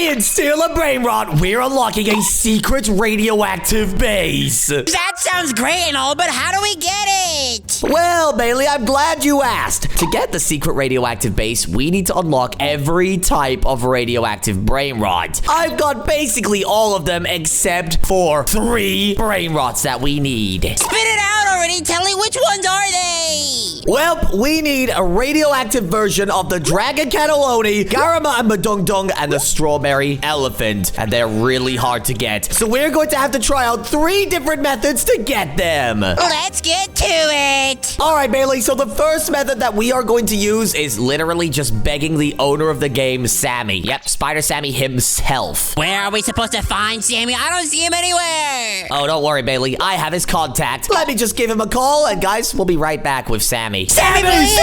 Today in Steal a Brainrot, we're unlocking a secret radioactive base. That sounds great and all, but how do we get it? Well, Bailey, I'm glad you asked. To get the secret radioactive base, we need to unlock every type of radioactive Brainrot. I've got basically all of them except for 3 Brainrots that we need. Spit it out already, Tele. Which ones are they? Well, we need a radioactive version of the Dragon Cannelloni, Garama and Madung and the Strawberry Elephant. And they're really hard to get. So we're going to have to try out 3 different methods to get them. Let's get to it. All right, Bailey. So the first method that we are going to use is literally just begging the owner of the game, Sammy. Yep, Spider Sammy himself. Where are we supposed to find Sammy? I don't see him anywhere. Oh, don't worry, Bailey. I have his contact. Let me just give him a call. And guys, we'll be right back with Sammy. Sammy, please!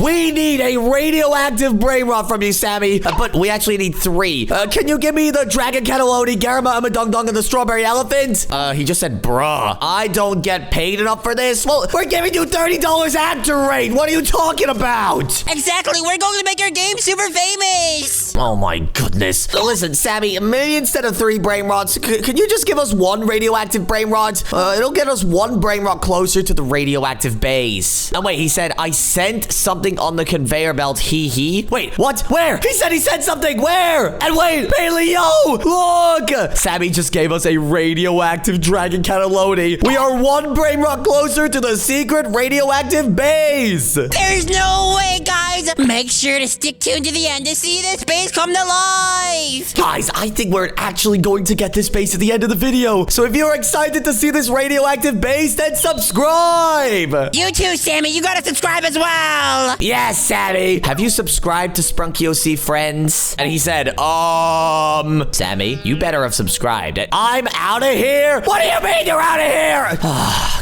We need a radioactive Brainrot from you, Sammy. But we actually need 3. Can you give me the Dragon Cannelloni, Garama, Madung, and the Strawberry Elephant? He just said, bruh. I don't get paid enough for this. Well, we're giving you $30 after rate. What are you talking about? Exactly. We're going to make your game super famous. Oh, my goodness. Listen, Sammy, maybe instead of 3 Brainrots, can you just give us 1 radioactive Brainrot? It'll get us 1 Brainrot closer to the radioactive base. Oh, wait, he said, I sent something on the conveyor belt, hee. Wait, what? Where? He said he sent something. Where? And wait, Bailey, yo, look. Sammy just gave us a radioactive Dragon Cannelloni. We are 1 Brainrot closer to the secret radioactive base. There's no way, guys. Make sure to stick tuned to the end to see this base come to life. Guys, I think we're actually going to get this base at the end of the video. So if you're excited to see this radioactive base, then subscribe. You too, Sammy. You gotta subscribe as well. Yes, Sammy. Have you subscribed to Sprunki OC Friends? And he said, Sammy, you better have subscribed. I'm out of here. What do you mean you're out of here?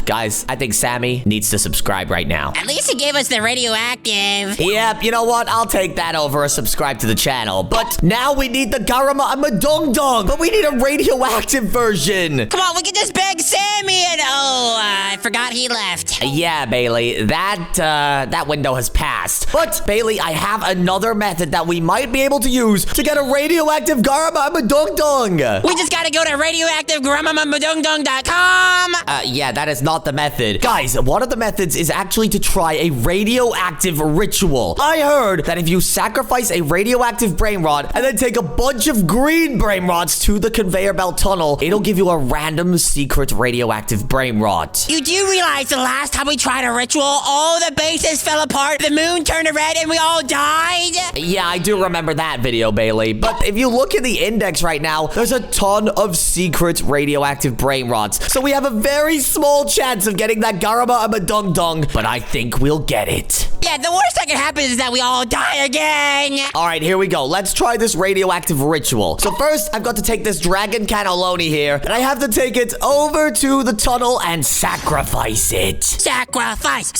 Guys, I think Sammy needs to subscribe right now. At least he gave us the radioactive. Yep, you know what? I'll take that over a subscribe to the channel. But now we need the Garama and Madung. But we need a radioactive version. Come on, we can just beg Sammy and... I forgot he left. Yeah, Bailey. That window has passed. But, Bailey, I have another method that we might be able to use to get a radioactive Garama and Madung. We just gotta go to radioactivegaramamadungdung.com. Yeah, that is not the method. Guys, one of the methods is actually to try a radioactive ritual. I heard that if you sacrifice a radioactive Brainrot and then take a bunch of green Brainrots to the conveyor belt tunnel, it'll give you a random secret radioactive Brainrot. You do realize the last time we tried a ritual, all the bases fell apart, the moon turned red, and we all died? Yeah, I do remember that video, Bailey. But if you look in the index right now, there's a ton of secret radioactive Brainrots. So we have a very small chance of getting that Garama and Madung, but I think we'll get it. Yeah, the worst that can happen is that we all die again. All right, here we go. Let's try this radioactive ritual. So first, I've got to take this Dragon Cannelloni here, and I have to take it over to the tunnel and sacrifice it. Sacrifice.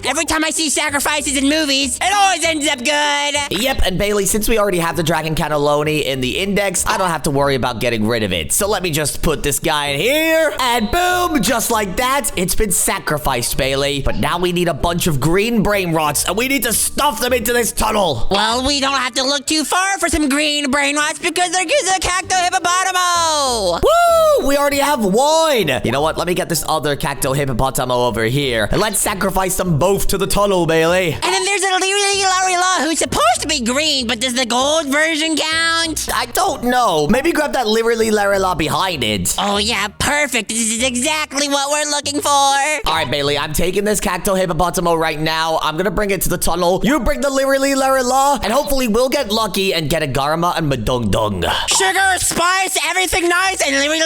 Every time I see sacrifices in movies, it always ends up good. Yep, and Bailey, since we already have the Dragon Cannelloni in the index, I don't have to worry about getting rid of it. So let me just put this guy in here, and boom, just like that, it's been sacrificed, Bailey. But now we need a bunch of green Brainrots, and we need to stuff them into this tunnel. Well, we don't have to look too far for some green Brainrots because there is a Cacto Hippopotamo. Woo! We already have 1. You know what? Let me get this other Cacto Hippopotamo over here, and let's sacrifice them both to the tunnel, Bailey. And then there's a Larry who's supposed to be green, but does the gold version count? I don't know. Maybe grab that Larry behind it. Oh, yeah, perfect. This is exactly what we're looking for. All right, Bailey, I'm taking this Cacto Hippopotamo right now. I'm gonna bring it to the tunnel. You bring the Larry, and hopefully we'll get lucky and get a Garama and Madung. Sugar, spice, everything nice, and Larry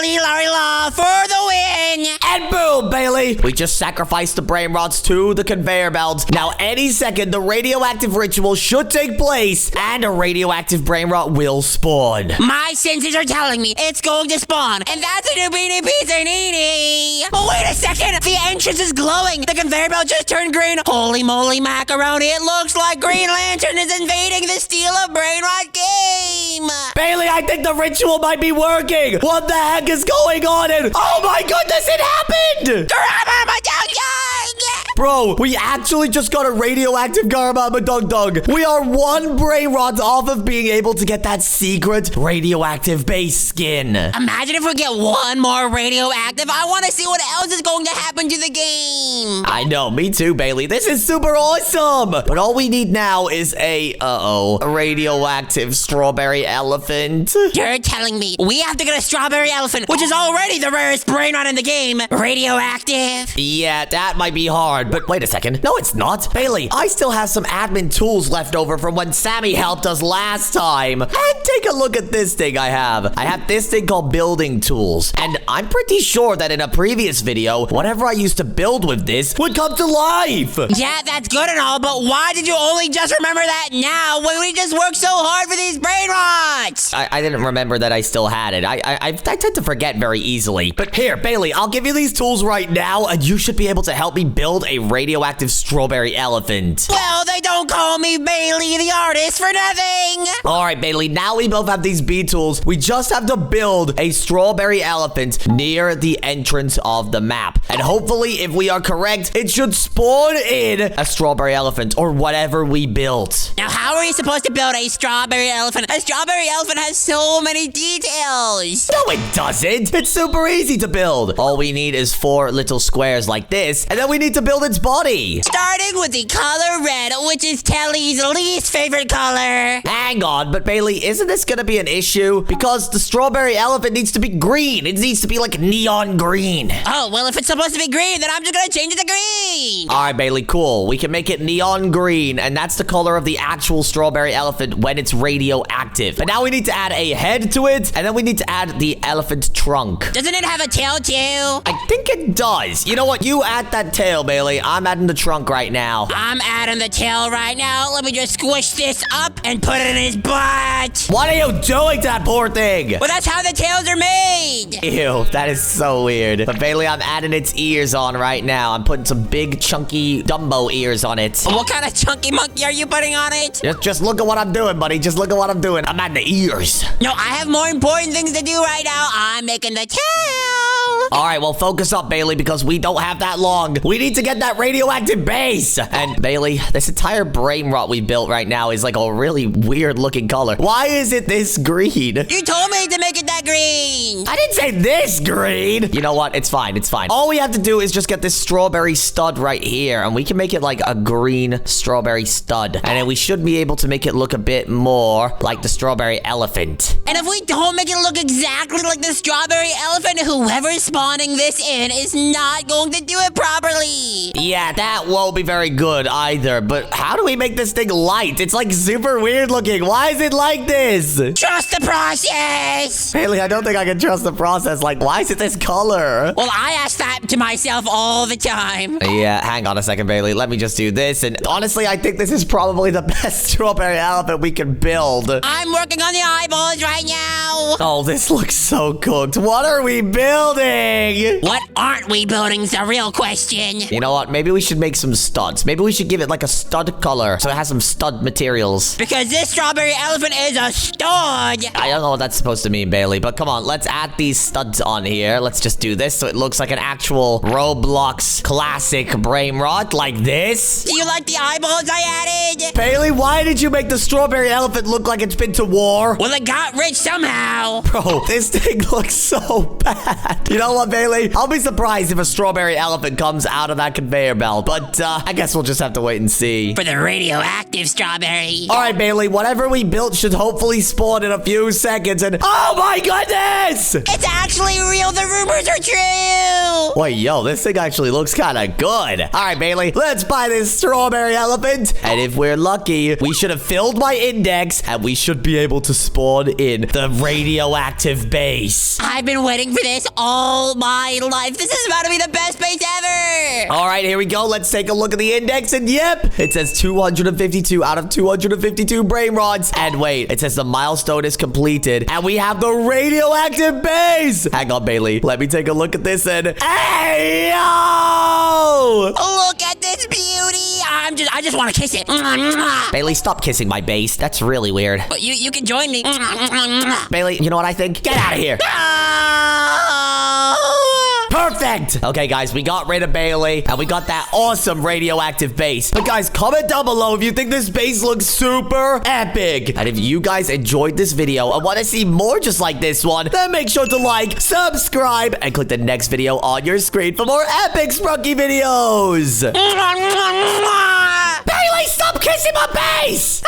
for the win. And boom, Bailey. We just sacrificed the Brainrots to the conveyor belt. Now, any second, the radioactive ritual should take place, and a radioactive Brainrot will spawn. My senses are telling me it's going to spawn, and that's a new beanie pizza needy. But wait a second, the entrance is glowing. The conveyor belt just turned green. Holy moly macaroni, it looks like Green Lantern is invading the Steal a Brainrot game. Bailey, I think the ritual might be working. What the heck is going on? And oh my goodness, it happened! Bro, we actually just got a radioactive Garababa Dug Dug. We are one Brainrot off of being able to get that secret radioactive base skin. Imagine if we get one more radioactive. I want to see what else is going to happen to the game. I know, me too, Bailey. This is super awesome. But all we need now is a radioactive strawberry elephant. You're telling me we have to get a strawberry elephant, which is already the rarest Brainrot in the game. Radioactive? Yeah, that might be hard, but wait a second. No, it's not. Bailey, I still have some admin tools left over from when Sammy helped us last time. And take a look at this thing I have. I have this thing called building tools. And I'm pretty sure that in a previous video, whatever I used to build with this would come to life. Yeah, that's good and all, but why did you only just remember that now when we just worked so hard for these Brainrots? I didn't remember that I still had it. I tend to forget very easily. But here, Bailey, I'll give you these tools right now, and you should be able to help me build a radioactive strawberry elephant. Well, they don't call me Bailey the artist for nothing. All right, Bailey, now we both have these bee tools. We just have to build a strawberry elephant near the entrance of the map. And hopefully, if we are correct, it should spawn in a strawberry elephant or whatever we built. Now, how are you supposed to build a strawberry elephant? A strawberry elephant has so many details. No, it doesn't. It's super easy to build. All we need is 4 little squares like this, and then we need to build its body. Starting with the color red, which is Tele's least favorite color. Hang on, but Bailey, isn't this gonna be an issue? Because the strawberry elephant needs to be green. It needs to be like neon green. Oh, well, if it's supposed to be green, then I'm just gonna change it to green. All right, Bailey, cool. We can make it neon green, and that's the color of the actual strawberry elephant when it's radioactive. But now we need to add a head to it, and then we need to add the elephant trunk. Doesn't it have a tail too? I think it does. You know what? You add that tail, Bailey. I'm adding the trunk right now. I'm adding the tail right now. Let me just squish this up and put it in his butt. What are you doing to that poor thing? Well, that's how the tails are made. Ew, that is so weird. But Bailey, I'm adding its ears on right now. I'm putting some big, chunky Dumbo ears on it. What kind of chunky monkey are you putting on it? Just look at what I'm doing, buddy. Just look at what I'm doing. I'm adding the ears. No, I have more important things to do right now. I'm making the tail. All right, well, focus up, Bailey, because we don't have that long. We need to get that radioactive base. And Bailey, this entire Brainrot we built right now is like a really weird looking color. Why is it this green? You told me to make it that green. I didn't say this green. You know what? It's fine. It's fine. All we have to do is just get this strawberry stud right here, and we can make it like a green strawberry stud. And then we should be able to make it look a bit more like the strawberry elephant. And if we don't make it look exactly like the strawberry elephant, whoever's spawning this in is not going to do it properly. Yeah, that won't be very good either. But how do we make this thing light? It's like super weird looking. Why is it like this? Trust the process. Bailey, I don't think I can trust the process. Like, why is it this color? Well, I ask that to myself all the time. Yeah, hang on a second, Bailey. Let me just do this. And honestly, I think this is probably the best strawberry elephant we can build. I'm working on the eyeballs right now. Oh, this looks so cooked. What are we building? What aren't we building is the real question. You know what? Maybe we should make some studs. Maybe we should give it like a stud color so it has some stud materials. Because this strawberry elephant is a stud. I don't know what that's supposed to mean, Bailey, but come on, let's add these studs on here. Let's just do this so it looks like an actual Roblox classic Brainrot, like this. Do you like the eyeballs I added? Bailey, why did you make the strawberry elephant look like it's been to war? Well, it got rich somehow. Bro, this thing looks so bad. You know what, Bailey? I'll be surprised if a strawberry elephant comes out of that conveyor belt, but I guess we'll just have to wait and see. For the radioactive strawberry. All right, Bailey, whatever we built should hopefully spawn in a few seconds, and oh my goodness! It's actually real. The rumors are true. Wait, yo, this thing actually looks kind of good. All right, Bailey, let's buy this strawberry elephant, and if we're lucky, we should have filled my index, and we should be able to spawn in the radioactive base. I've been waiting for this all my life. This is about to be the best base ever. All right, here we go. Let's take a look at the index, and yep, it says 252 out of 252 Brainrots. And wait, it says the milestone is completed, and we have the radioactive base. Hang on, Bailey. Let me take a look at this, and hey, yo! Look at this beauty. I just want to kiss it. Bailey, stop kissing my base. That's really weird. But you can join me. Bailey, you know what I think? Get out of here. Perfect. Okay, guys, we got rid of Bailey, and we got that awesome radioactive base. But guys, comment down below if you think this base looks super epic. And if you guys enjoyed this video and want to see more just like this one, then make sure to like, subscribe, and click the next video on your screen for more epic Sprunki videos. Bailey, stop kissing my base!